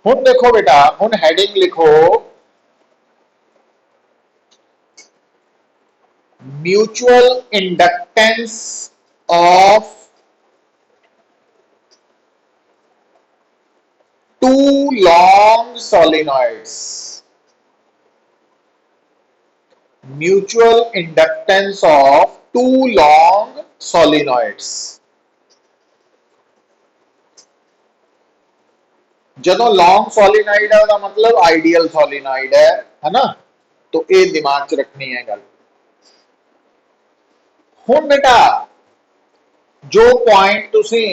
हुण देखो बेटा, हुण हैडिंग लिखो mutual inductance of two long solenoids. Mutual inductance of two long solenoids. जदों लॉन्ग सोलिनॉइड है उसका मतलब आइडियल सोलिनॉइड है ना। तो ये दिमाग च रखनी है गल। हुण बेटा जो पॉइंट तुसी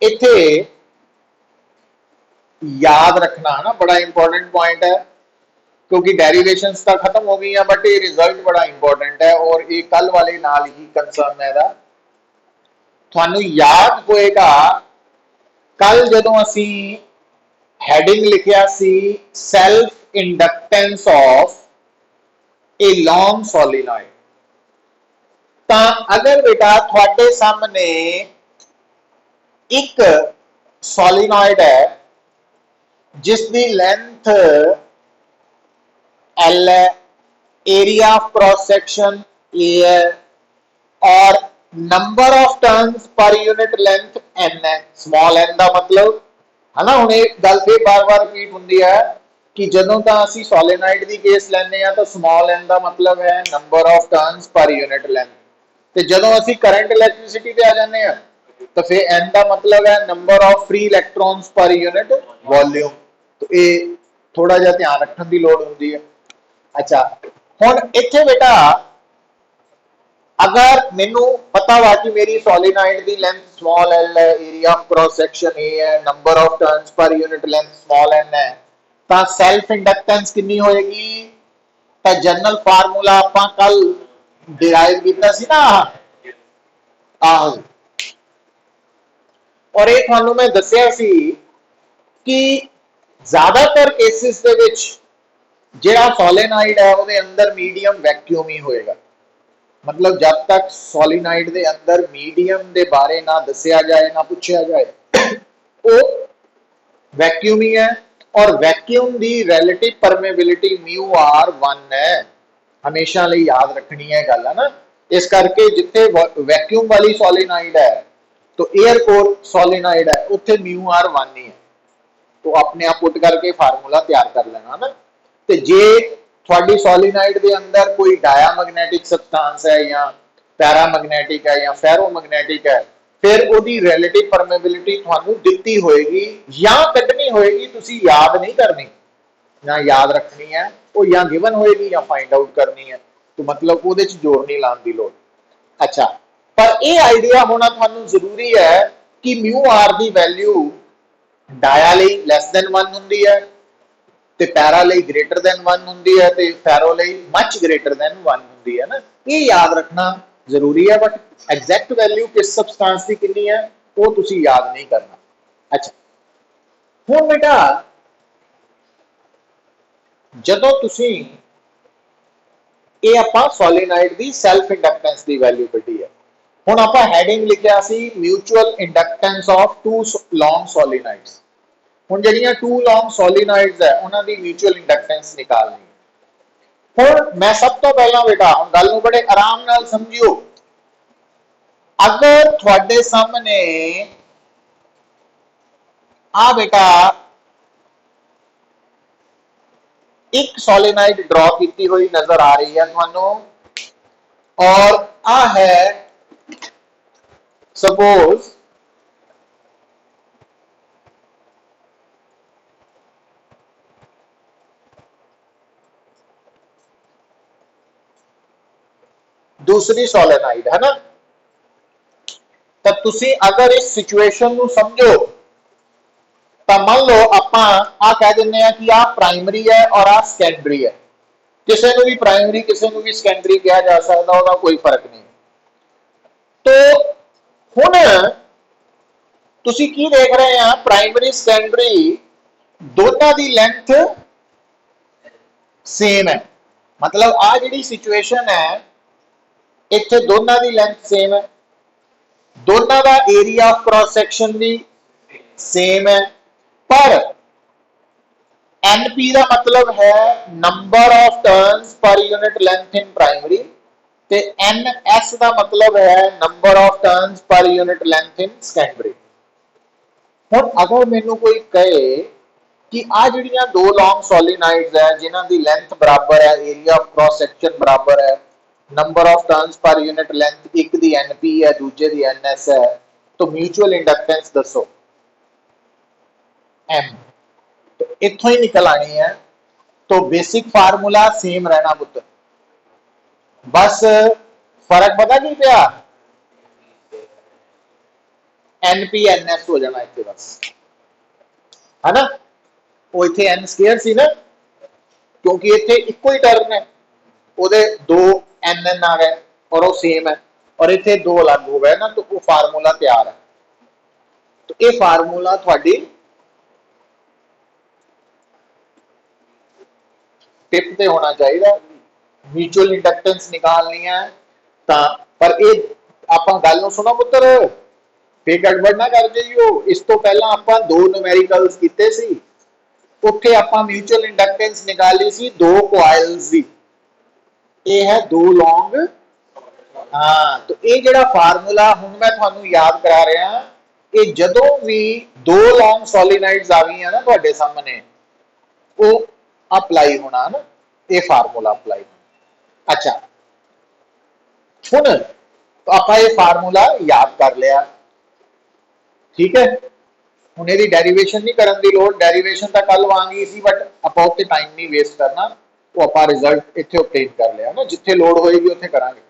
इथे याद रखना है ना, बड़ा इंपॉर्टेंट पॉइंट है, क्योंकि डेरिवेशंस तो खत्म हो गई हैं बट ये रिजल्ट बड़ा इंपॉर्टेंट है और ये कल वाले नाल ही कंसर्न है दा। थानू याद होएगा कल जदों असी हैडिंग लिखिया सी self inductance of a long solenoid. ता अगर बेटा थोड़े सामने एक सोलिनॉइड है जिसकी लेंथ एल है, area of cross section A है और number of turns per unit length N है। स्मॉल एन का मतलब है ना, हुण एक गल फिर बार बार रिपीट होंदी है कि जदों तां असीं सोलिनॉइड की केस लैंदे आ तो स्मॉल एन का मतलब है number of turns per unit length, ते जदों असीं करंट इलैक्ट्रिसिटी ते आ जांदे आ तो फिर एन का मतलब है number of free इलैक्ट्रॉन्स per unit volume. तो ये थोड़ा जिहा ध्यान रखने की लोड़ होंदी है। अच्छा हुण इत्थे बेटा अगर मैनू पता वा कि मेरी सोलिनॉइड की लेंथ स्मॉल एल है, area of cross section A है, number of turns per unit length small N है, तो सेल्फ इंडक्टेंस कितनी होएगी? तो जनरल फार्मूला आपां कल डिराइव कीता सी ना, आहो, और ये थानू मैं दस्सिया सी कि ज्यादातर केसेस दे विच जिहड़ा सोलिनॉइड है उसदे अंदर मीडियम वैक्यूम ही होएगा। मतलब जब तक सोलिनॉइड के अंदर मीडियम के बारे ना दसिया जाए ना पूछा जाए वो वैक्यूम ही है। और वैक्यूम की रिलेटिव परमेबिलिटी म्यू आर 1 है, हमेशा लिए याद रखनी है गल है ना। इस करके जिथे वैक्यूम वाली सोलिनॉइड है तो एयर कोर सोलिनॉइड है उत्थे म्यू आर 1 ही है। तो अपने आप पुट करके फार्मूला तैयार कर लेना ना। तो जे थोड़ी सोलिनॉइड के अंदर कोई डायामैग्नेटिक सब्सटेंस है या पैरामैग्नेटिक है या फेरोमैग्नेटिक है, फिर उसकी रिलेटिव परमेबिलिटी थानू दिती होएगी या कढनी होएगी, तुसी याद नहीं करनी ना याद रखनी है, वो या गिवन होएगी या फाइंड आउट करनी है। तो मतलब वो जोर नहीं लाने की लोड़। अच्छा पर यह आइडिया होना थानू जरूरी है कि म्यू आर की वैल्यू डाया लई लैस दैन 1 हुंदी है ते पैरा लई ग्रेटर दैन 1 हुंदी है ते फेरो लई मच ग्रेटर दैन 1 हुंदी है ना। ये याद रखना जरूरी है बट एग्जैक्ट वैल्यू किस सबस्टांस की कितनी है वो तुसी याद नहीं करना। अच्छा हुण बेटा जदों तुसी ये आपां सोलिनॉइड की सेल्फ इंडक्टेंस की वैल्यू कढी है, हुण आपां हैडिंग लिखिया सी mutual inductance of two long solenoids. हुण जिहड़ियां टू लॉन्ग सोलिनॉइड्स है उन्हां दी म्यूचुअल इंडक्टेंस निकालनी है। हुण मैं सब तो पहला बेटा हुण गल नूं बड़े आराम नाल समझियो, अगर थोड़े सामने आ बेटा एक सोलिनॉइड ड्रॉ की हुई नजर आ रही है थानू और आ है सपोज दूसरी सोलिनॉइड है ना। तो तुसी अगर इस सिचुएशन नूं समझो तो मान लो आपां आ कह दिंदे आ कि आ प्राइमरी है और आ सेकेंडरी है। किसी को भी प्राइमरी किसी को भी सेकेंडरी कहा जा सकता, उसका कोई फर्क नहीं। तो हुण तुसी की देख रहे हैं प्राइमरी सेकेंडरी दोनों की लेंथ सेम है। मतलब आ जी सिचुएशन है इत्थे दोनों की लेंथ सेम है। दोनों का एरिया ऑफ क्रॉस सैक्शन भी सेम है, पर एनपी का मतलब है number of turns per unit length in primary, ते एन एस का मतलब है number of turns per unit length in secondary. हुण अगर मैनू कोई कहे कि आ जिहड़ियां दो लॉन्ग सॉलिनॉइड्स है जिन्हां दी लेंथ बराबर है, एरिया ऑफ क्रॉस सेक्शन बराबर है, number of turns per unit length एक दी एनपी है दूजे दी एनएस है, तो म्यूचुअल इंडक्टेंस दसो एम। तो इत्थों ही निकल आनी है। तो बेसिक फार्मूला सेम रहना पुत्र, बस फर्क पता की पिया, एनपी एनएस हो जाना इतने बस, है ना। वो इतने एन स्केयर सी ना, क्योंकि इतने इको ही टर्म है, ਉਹਦੇ दो एन एन आ गए और वो सेम है, और इतने दो अलग हो गए ना, तो वो फार्मूला तैयार है। तो ये फार्मूला थोड़ी टिप ते होना चाहिए। म्यूचुअल इंडक्टेंस निकालनी है ता, पर ये आप गल नूं सुनो पुत्र, फिर गड़बड़ ना कर जाइयो। इस तो पहला आप दो न्यूमेरिकल्स कीते सी, उत्थे आपां म्यूचुअल इंडक्टेंस निकाली सी दो कॉइल्स दी, ये है दो लॉन्ग। हाँ, तो ये जिहड़ा फार्मूला हुण मैं तुहानूं याद करा रहा, ये जदों भी दो लॉन्ग सॉलिनॉइड्स आ गई ना तुहाडे सामने, वो अप्लाई होना ना, ये फार्मूला अप्लाई होना। अच्छा, हुण तो आपां ये फार्मूला याद कर लिया, ठीक है। ਹੁਣ ਇਹਦੀ ਡੈਰੀਵੇਸ਼ਨ नहीं करने की लोड़, ਡੈਰੀਵੇਸ਼ਨ ਤਾਂ ਕੱਲ ਵਾਂਗੀ ਸੀ, बट ਆਪਾਂ ਉੱਤੇ टाइम नहीं वेस्ट करना, वो ਆਪਾਂ रिजल्ट ਇੱਥੇ ऑब्टेन कर लिया ना, जिथे लोड़ होएगी ਉੱਥੇ करांगे।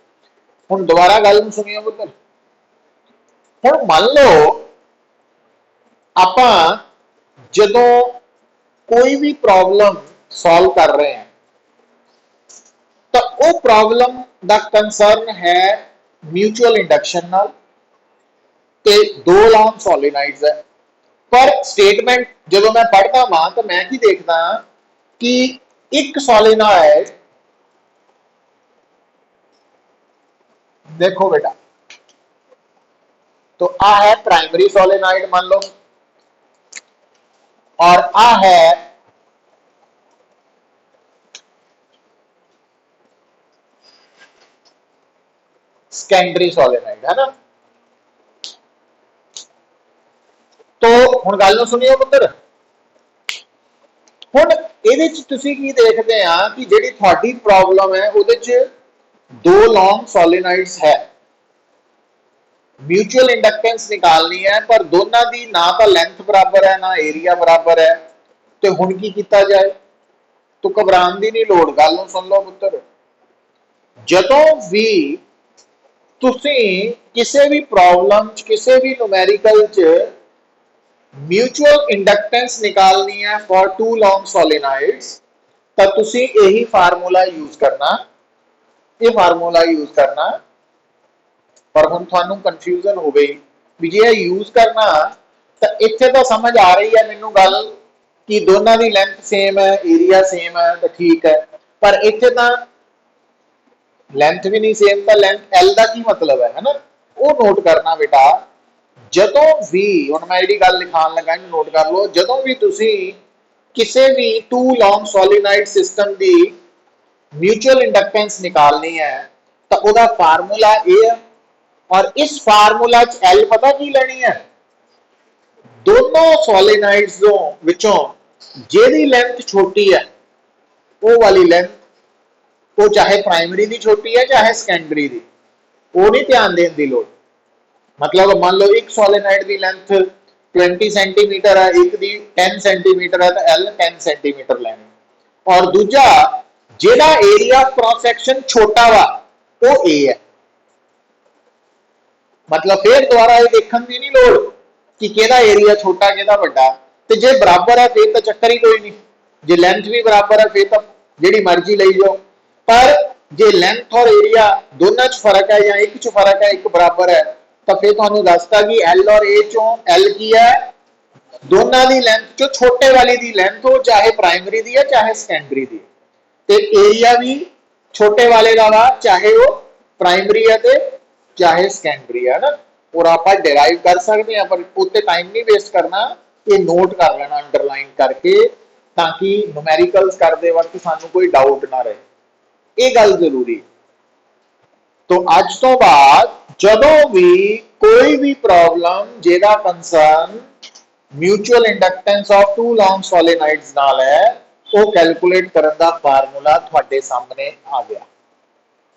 ਹੁਣ दोबारा गल ਨੂੰ सुनियो पुत्र, ਹੁਣ मान लो ਆਪਾਂ ਜਦੋਂ कोई भी प्रॉब्लम सॉल्व कर रहे हैं, तो वो प्रॉब्लम का कंसर्न है म्यूचुअल इंडक्शन नाल, ते दो लॉन्ग सॉलिनॉइड्स है। पर स्टेटमेंट जो मैं पढ़ता वहां, तो मैं की देखना कि एक सॉलिनॉइड, देखो बेटा, तो आ है प्राइमरी सॉलिनॉइड मान लो, और आ है सेकेंडरी सॉलिनॉइड, है ना। तो हुण गल नूं सुनियो पुत्र, हुण इहदे च तुसीं की देखदे आ कि जिहड़ी तुहाडी प्रॉब्लम है उहदे च दो लॉन्ग सॉलिनॉइड्स है, म्यूचुअल इंडक्टेंस निकालनी है, पर दोनों की ना तो लेंथ बराबर है ना एरिया बराबर है। तो हुण की किया जाए, तो घबराने की नहीं लोड़, गल नूं सुन लो पुत्र, जदों भी तुसीं किसी भी प्रॉब्लम किसी भी न्यूमेरिकल च म्यूचुअल इंडक्टेंस निकालनी है फॉर टू लॉन्ग सॉलिनॉइड्स, तो तुसीं यही फार्मूला यूज करना, ये फार्मूला यूज करना। पर हुण तुहानूं कंफ्यूजन हो गई भी जे यूज करना, तो इत्थे तो समझ आ रही है मैनूं गल कि दोनों की लेंथ सेम है, एरिया सेम है, तो ठीक है। पर इत्थे तो लेंथ भी नहीं सेम, तो लेंथ एल का की मतलब है ना, वो नोट करना बेटा। जदों भी हुण मैं जिहड़ी गल लिखाण लगा नोट कर लो, जदों भी तुसीं किसी भी टू लॉन्ग सॉलिनॉइड सिस्टम की म्यूचुअल इंडक्टेंस निकालनी है, तो वह फार्मूला ये है, और इस फार्मूला च एल पता की लेनी है, दोनों सॉलिनॉइड्स विचों जेदी लेंथ छोटी है वो वाली लेंथ, वो चाहे प्राइमरी की छोटी है चाहे सेकेंडरी की, वो नहीं ध्यान देने की लोड़। मतलब मान लो एक सॉलिनॉइड की लेंथ 20 सेंटीमीटर है, एक दी 10 सेंटीमीटर है, तो एल 10 सेंटीमीटर लेनी, और दूजा जेड़ा एरिया ऑफ क्रॉस सेक्शन छोटा वा वो ए है। मतलब फिर दोबारा ये देखने की नहीं लोड़ कि केदा एरिया छोटा केदा बड़ा, तो जे बराबर है फिर तो चक्कर ही कोई नहीं, जे लेंथ भी बराबर है फिर तो जिहड़ी मर्जी ले जाओ। पर जे लेंथ और एरिया दोनों च फर्क है या एक च फर्क है, एक बराबर है, तो फिर तुहानूं दसदा कि एल और ए चों एल की है, दोनों की लेंथ चो छोटे वाली की लेंथ हो, चाहे प्राइमरी की है चाहे सेकेंडरी की, ते एरिया भी छोटे वाले का वा, चाहे वो प्राइमरी है ते चाहे सेकेंडरी है ना। और आप डिराइव कर सकते हैं, पर उत्ते टाइम नहीं वेस्ट करना, ये नोट कर लेना अंडरलाइन करके, ताकि न्यूमेरिकल्स करते वक्त सानू कोई डाउट ना रहे। ये गल जरूरी है। तो अज तो बाद जदों भी कोई भी प्रॉब्लम जेदा concern mutual inductance of two long solenoids नाल है, वो कैलकुलेट करने का फार्मूला थोड़े सामने आ गया।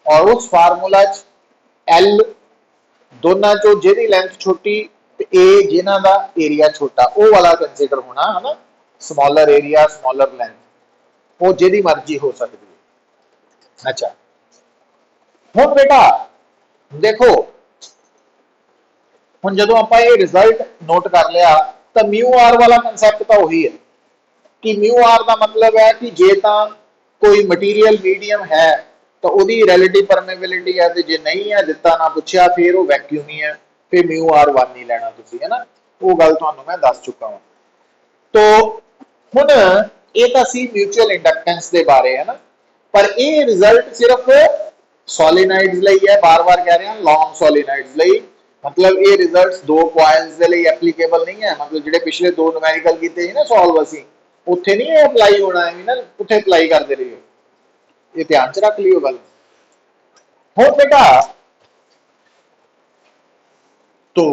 और उस फार्मूला च एल दोनों चो जिहदी लेंथ छोटी ते ए जिन्हां दा एरिया छोटा, वो वाला कंसीडर होना है ना, स्मॉलर एरिया स्मॉलर लेंथ, वो जिहदी मर्जी हो सकती है। अच्छा हुण बेटा देखो, हुण जदों आपां ये रिजल्ट नोट कर लिया तो म्यू आर वाला कंसैप्ट तो वही है कि म्यू आर का मतलब है कि जे तो कोई मटीरियल मीडियम है तो उसकी रिलेटिव परमेबिलिटी है, तो जे नहीं है दिता ना पूछा फिर वो वैक्यूम ही है, फिर म्यू आर वन ही लेना तुसी, है ना। वो गल तुहानू मैं दस चुका हूं। तो हुण ये तो सी म्यूचुअल इंडक्टेंस के बारे है ना, पर ये रिजल्ट सिर्फ सोलेनाइड्स लई है, बार बार कह रहे हैं लॉन्ग सोलेनाइड्स लई, मतलब ये रिजल्ट्स दो कॉइल्स के लिए एप्लीकेबल नहीं है। मतलब जिहड़े पिछले दो न्यूमेरिकल कीते सी ना सॉल्व असीं, उत्थे नहीं ये अप्लाई होना है ना, उत्थे अप्लाई करते रहिए, ये ध्यान च रख लियो गल। हुण बेटा तो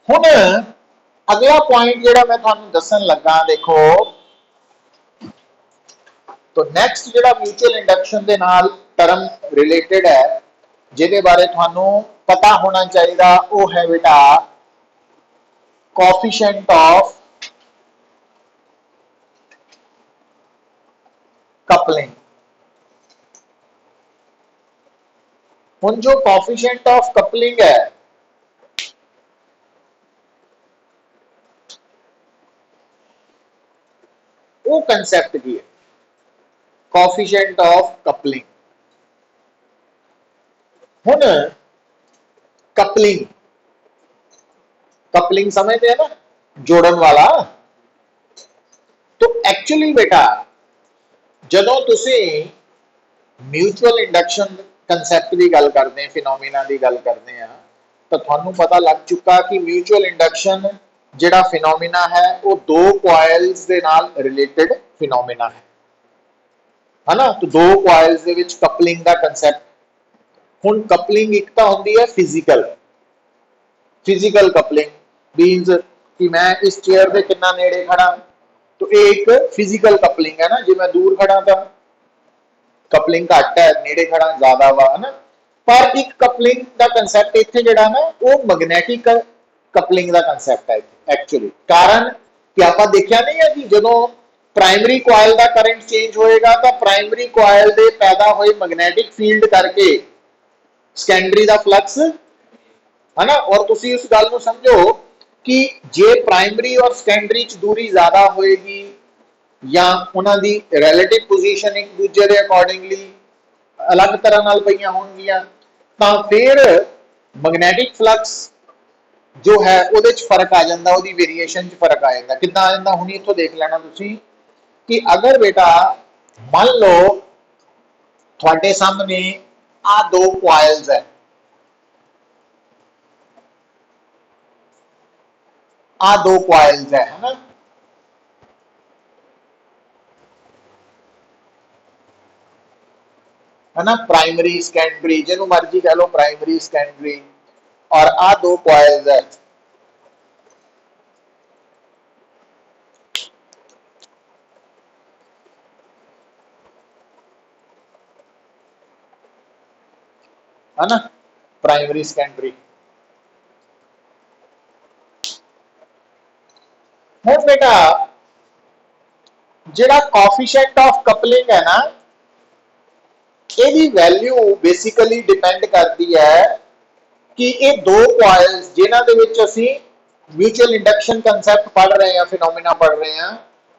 हुण अगला पॉइंट जिहड़ा मैं तुहानू दस्सण लगा, देखो तो नेक्स्ट जिहड़ा म्यूचुअल इंडक्शन दे नाल टर्म रिलेटेड है, जिहदे बारे तुहानू पता होना चाहिए, वो है बेटा कोफिशिएंट ऑफ कपलिंग। हुण जो कोफिशिएंट ऑफ कपलिंग है, वो कंसेप्ट की है कोफिशिएंट ऑफ कपलिंग। हुण कपलिंग कपलिंग समझते हैं ना, जोड़न वाला। तो एक्चुअली बेटा जदों तुसी म्यूचुअल इंडक्शन कंसैप्ट की गल करते हैं, फिनोमिना की गल करते हैं, तो थानू पता लग चुका कि म्यूचुअल इंडक्शन जिहड़ा फिनोमिना है वो दो कॉइल्स दे नाल रिलेटेड फिनोमिना है ना। तो दो कॉइल्स दे विच कपलिंग का कंसैप्ट, हुण कपलिंग एक तो होंदी है फिजिकल, फिजिकल कपलिंग मीनस कि मैं इस चेयर के कितना नेड़े खड़ा, तो एक फिजिकल कपलिंग है ना, जे मैं दूर खड़ा था कपलिंग घट है, नेड़े खड़ा ज्यादा वा, है ना। पर एक कपलिंग का कंसैप्ट इत्थे जिहड़ा ना वो मैग्नेटिक कपलिंग का कंसैप्ट है एक्चुअली। कारण कि आपां देखिया नहीं है कि जदों प्राइमरी कॉइल का करंट चेंज होएगा तो प्राइमरी कॉइल दे पैदा होए मैग्नेटिक फील्ड करके सैकेंडरी का फ्लक्स, है ना। और तुसी उस गल को समझो कि जे प्राइमरी और सैकेंडरी च दूरी ज्यादा होएगी या उन्हां दी रिलेटिव पोजीशन एक दूजे के अकॉर्डिंगली अलग तरह नाल पईयां होणगियां, तां फिर मैग्नेटिक फ्लक्स जो है ਉਹਦੇ ਚ फर्क आ जाता, ਉਹਦੀ वेरिएशन च फर्क आ जाता। कितना आ जाता हुणी इत्थों देख लेना तुसी कि अगर बेटा मान लो थोड़े सामने आ दो कॉइल्स है, आ दो कॉइल्स है ना, है ना, प्राइमरी सेकेंडरी जिन्हों मर्जी कह लो, प्राइमरी सेकेंडरी, और आ दो कॉइल्स है ना, प्राइमरी सेकेंडरी। हुण बेटा जिहड़ा कोफिशिएंट ऑफ कपलिंग है ना, ਇਹਦੀ वैल्यू बेसिकली डिपेंड करती है कि ये दो कॉइल्स जिन्हां दे विच असीं म्यूचुअल इंडक्शन कंसैप्ट पढ़ रहे हैं, फिनोमिना पढ़ रहे हैं,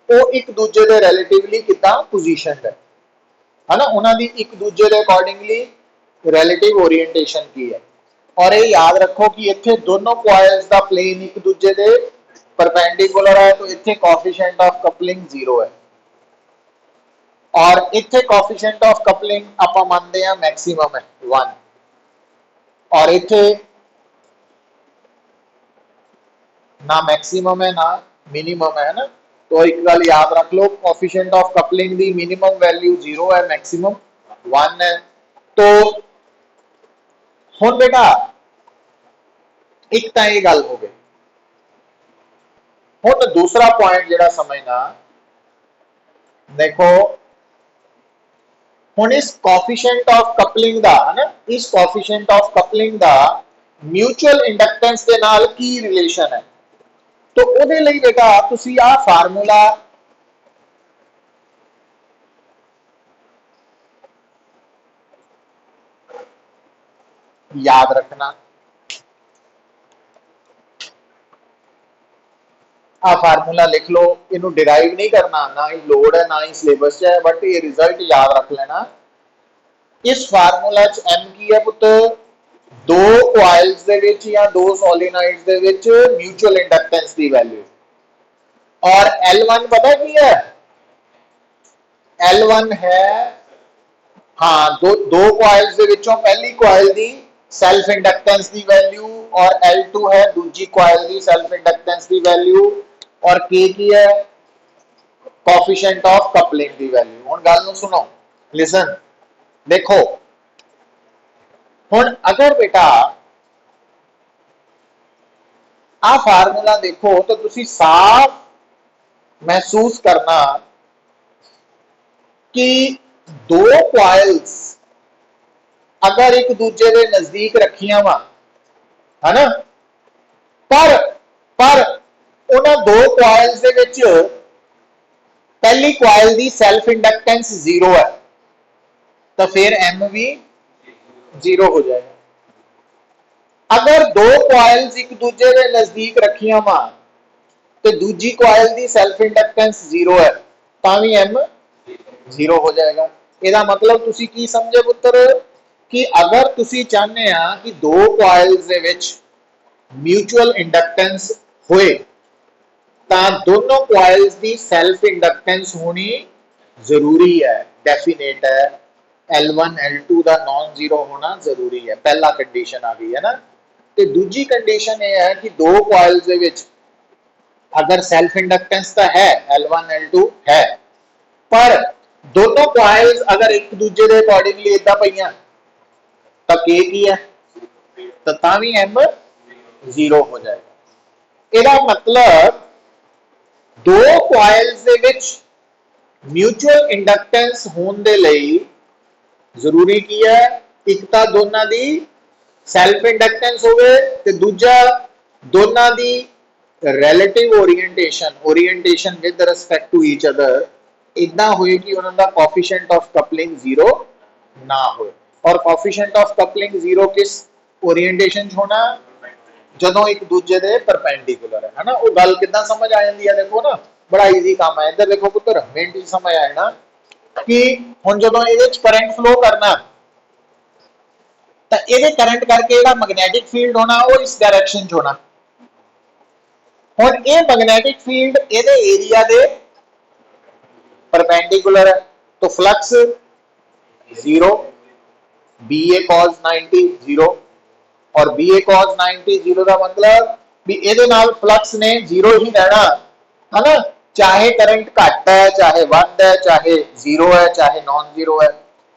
वो एक दूजे के रिलेटिवली कितना पोजीशनड है ना, उन्हां दी एक दूजे के अकॉर्डिंगली रिलेटिव ओरिएंटेशन की है। और ये याद रखो कि इत्थे दोनों कॉइल्स का प्लेन एक दूजे के परपेंडिकुलर है, तो इत्थे कोफिशिएंट ऑफ कपलिंग 0 है। और इत्थे कोफिशिएंट ऑफ कपलिंग आपां मानते हैं मैक्सिमम है 1, और इत्थे ना मैक्सिमम है ना मिनिमम है ना। तो एक गल याद रख लो, कोफिशिएंट ऑफ कपलिंग दी मिनिमम वैल्यू 0 है, मैक्सिमम 1 है। तो हुण बेटा एक तो ये गल हो गई। हुण दूसरा पॉइंट जिहड़ा समझना, देखो हुण इस कोफिशिएंट ऑफ कपलिंग दा है ना, इस कोफिशिएंट ऑफ कपलिंग दा म्यूचुअल इंडक्टेंस के नाल की रिलेशन है। तो उहदे लई बेटा तुसी आ फार्मूला याद रखना। आ फार्मूला लिख लो, इनू डिराइव नहीं करना, ना ही लोड है ना ही सिलेबस है, बट ये रिजल्ट याद रख लेना। इस फार्मूला च एम की है पुत्र, दो कॉइल्स दे विच या दो सोलेनॉइड्स दे विच म्यूचुअल इंडक्टेंस की वैल्यू। और L1 पता की है, L1 है हाँ दो कॉइल्स दे विचों पहली कॉइल दी सेल्फ इंडक्टेंस की वैल्यू, और L2 है दूजी कॉइल दी सेल्फ इंडक्टेंस की वैल्यू, और K की है कोफिशिएंट ऑफ कपलिंग की वैल्यू। हुण गल नूं सुनो, लिसन, देखो हुण अगर बेटा आ फार्मूला देखो तो तुसी साफ महसूस करना कि दो कॉइल्स अगर एक दूजे के नजदीक रखियां वा है ना, पर पर उन्हां दो कॉइल्स दे विच पहली कॉइल दी सेल्फ इंडक्टेंस 0 है, तो फिर एम भी 0 हो जाएगा। अगर दो कॉइल्स एक दूजे के नजदीक रखियां वा तो दूजी कॉइल दी सेल्फ इंडक्टेंस 0 है, तावी एम 0 हो जाएगा। ਇਹਦਾ मतलब ਤੁਸੀਂ ਕੀ ਸਮਝੇ ਪੁੱਤਰ कि अगर ਤੁਸੀਂ ਚਾਹੁੰਦੇ ਆ कि दो कॉइल्स ਦੇ ਵਿੱਚ म्यूचुअल इंडक्टेंस होए ਤਾਂ दोनों कॉइल्स ਦੀ सेल्फ इंडक्टेंस होनी जरूरी है, डेफिनेट है। L1 L2 ਦਾ नॉन जीरो होना जरूरी है, पहला कंडीशन आ गई है ना। ਤੇ दूजी कंडीशन ये है कि दो कॉइल्स ਦੇ ਵਿੱਚ अगर सेल्फ इंडक्टेंस तो है L1 L2 है, पर दोनों कॉइल्स अगर एक दूजे के अकॉर्डिंगली इदा पईयां तो K की है, तो तावी M 0 हो जाएगा। ਇਹਦਾ मतलब दो कॉइल्स ਦੇ ਵਿੱਚ म्यूचुअल इंडक्टेंस होने ਦੇ ਲਈ ਜ਼ਰੂਰੀ ਕੀ ਹੈ, ਇੱਕ ਤਾਂ ਦੋਨਾਂ ਦੀ सेल्फ इंडक्टेंस ਹੋਵੇ ਤੇ ਦੂਜਾ ਦੋਨਾਂ ਦੀ relative orientation with respect to each other इदा होए कि उन्होंने कोफिशिएंट ऑफ कपलिंग 0 ना हो। और कोफिशिएंट ऑफ कपलिंग 0 किस ओरिएंटेशन च होना, जदों एक दूजे दे परपेंडिकुलर है ना। वो गल किदां समझ आ जाती है, देखो ना बड़ा ईजी काम है। इधर देखो पुत्र मिनट च समझ आए ना कि हुण जदों इहदे च करंट फ्लो करना तो ये करंट करके जिहड़ा मैग्नेटिक फील्ड होना वो इस डायरेक्शन च होना। हुण ये मैग्नेटिक फील्ड इहदे एरिया दे परपेंडिकुलर है, तो फ्लक्स 0, बी ए कॉस 90 0, और बी ए कॉस 90 0 का मतलब भी इहदे नाल फ्लक्स ने 0 ही रहना है ना, चाहे करंट घट है चाहे वध है चाहे 0 है चाहे नॉन जीरो है।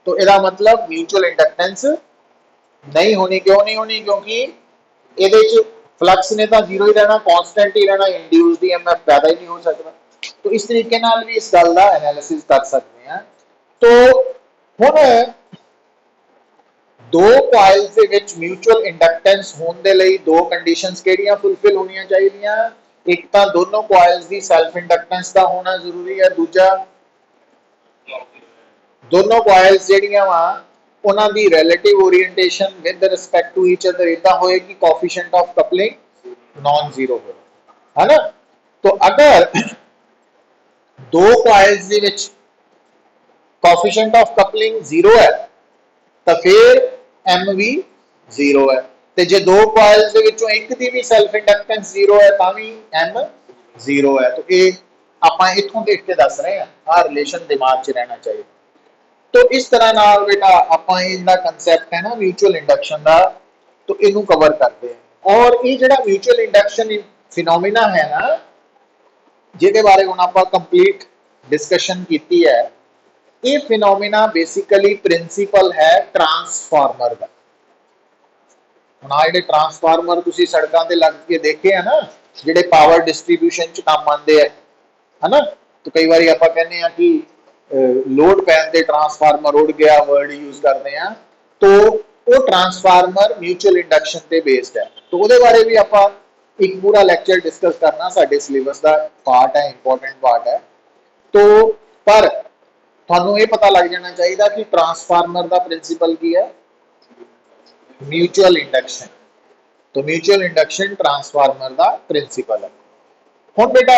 तो इसका मतलब म्यूचुअल इंडक्टेंस नहीं होनी। क्यों नहीं होनी, क्योंकि ये फ्लक्स ने तो 0 ही रहना, कॉन्स्टेंट ही रहना, इंड्यूस्ड ईएमएफ पैदा ही नहीं हो सकता। तो इस तरीके नाल भी इस गल का एनालिसिस कर सकते हैं। तो हुण दो कॉइल्स दे विच म्यूचुअल इंडक्टेंस होने दे लई दो कंडीशंस किहड़ियां फुलफिल होनियां चाहिदियां। एक तो दोनों कॉइल्स दी सेल्फ इंडक्टेंस का होना जरूरी है, दूजा दोनों कॉइल्स जिहड़ियां वा उन्हां दी relative orientation with respect to each other इदा होए कि coefficient of coupling non zero हो, है ना। तो अगर दो कॉइल्स दे विच कोफिशिएंट ऑफ कपलिंग 0 है तो फिर M भी 0 है। ते जे दो कॉइल्स दे विचों एक दी भी सेल्फ इंडक्टेंस 0 है तां भी M 0 है। तो ये आपां इथों देख के दस रहे हैं, आ रिलेशन दिमाग च रहना चाहिए। तो इस तरह नाल बेटा आपां इहदा कंसेप्ट है ना म्यूचुअल इंडक्शन का, तो इनू कवर करते हैं। और ये जिहड़ा म्यूचुअल इंडक्शन फिनोमिना है ना ਜਿਹਦੇ ਬਾਰੇ ਹੁਣ ਆਪਾਂ ਕੰਪਲੀਟ ਡਿਸਕਸ਼ਨ ਕੀਤੀ ਹੈ ਇਹ ਫਿਨੋਮੀਨਾ ਬੇਸਿਕਲੀ ਪ੍ਰਿੰਸੀਪਲ ਹੈ ਟਰਾਂਸਫਾਰਮਰ ਦਾ ਹੁਣ ਆ ਜਿਹੜੇ ਟਰਾਂਸਫਾਰਮਰ ਤੁਸੀਂ ਸੜਕਾਂ ਤੇ ਲੱਗ ਕੇ ਦੇਖੇ ਆ ਨਾ ਜਿਹੜੇ ਪਾਵਰ ਡਿਸਟ੍ਰੀਬਿਊਸ਼ਨ ਚ ਕੰਮ ਆਉਂਦੇ ਆ ਹਨਾ ਤੇ ਕਈ ਵਾਰੀ ਆਪਾਂ ਕਹਿੰਦੇ ਆ ਕਿ ਲੋਡ ਪੈਣ ਤੇ ਟਰਾਂਸਫਾਰਮਰ ਉੜ ਗਿਆ ਵਰਡ ਯੂਜ਼ ਕਰਦੇ ਆ तो वो ट्रांसफार्मर म्यूचुअल इंडक्शन पे बेस्ड है तो ਉਹਦੇ ਬਾਰੇ ਵੀ ਆਪਾਂ एक पूरा लेक्चर डिस्कस करना साडे सिलेबस का पार्ट है इंपॉर्टेंट पार्ट है तो पर ਤੁਹਾਨੂੰ ਇਹ ਪਤਾ ਲੱਗ ਜਾਣਾ ਚਾਹੀਦਾ ਕਿ ट्रांसफार्मर ਦਾ प्रिंसिपल ਕੀ है म्यूचुअल इंडक्शन तो म्यूचुअल इंडक्शन ट्रांसफार्मर का प्रिंसिपल है ਹੁਣ बेटा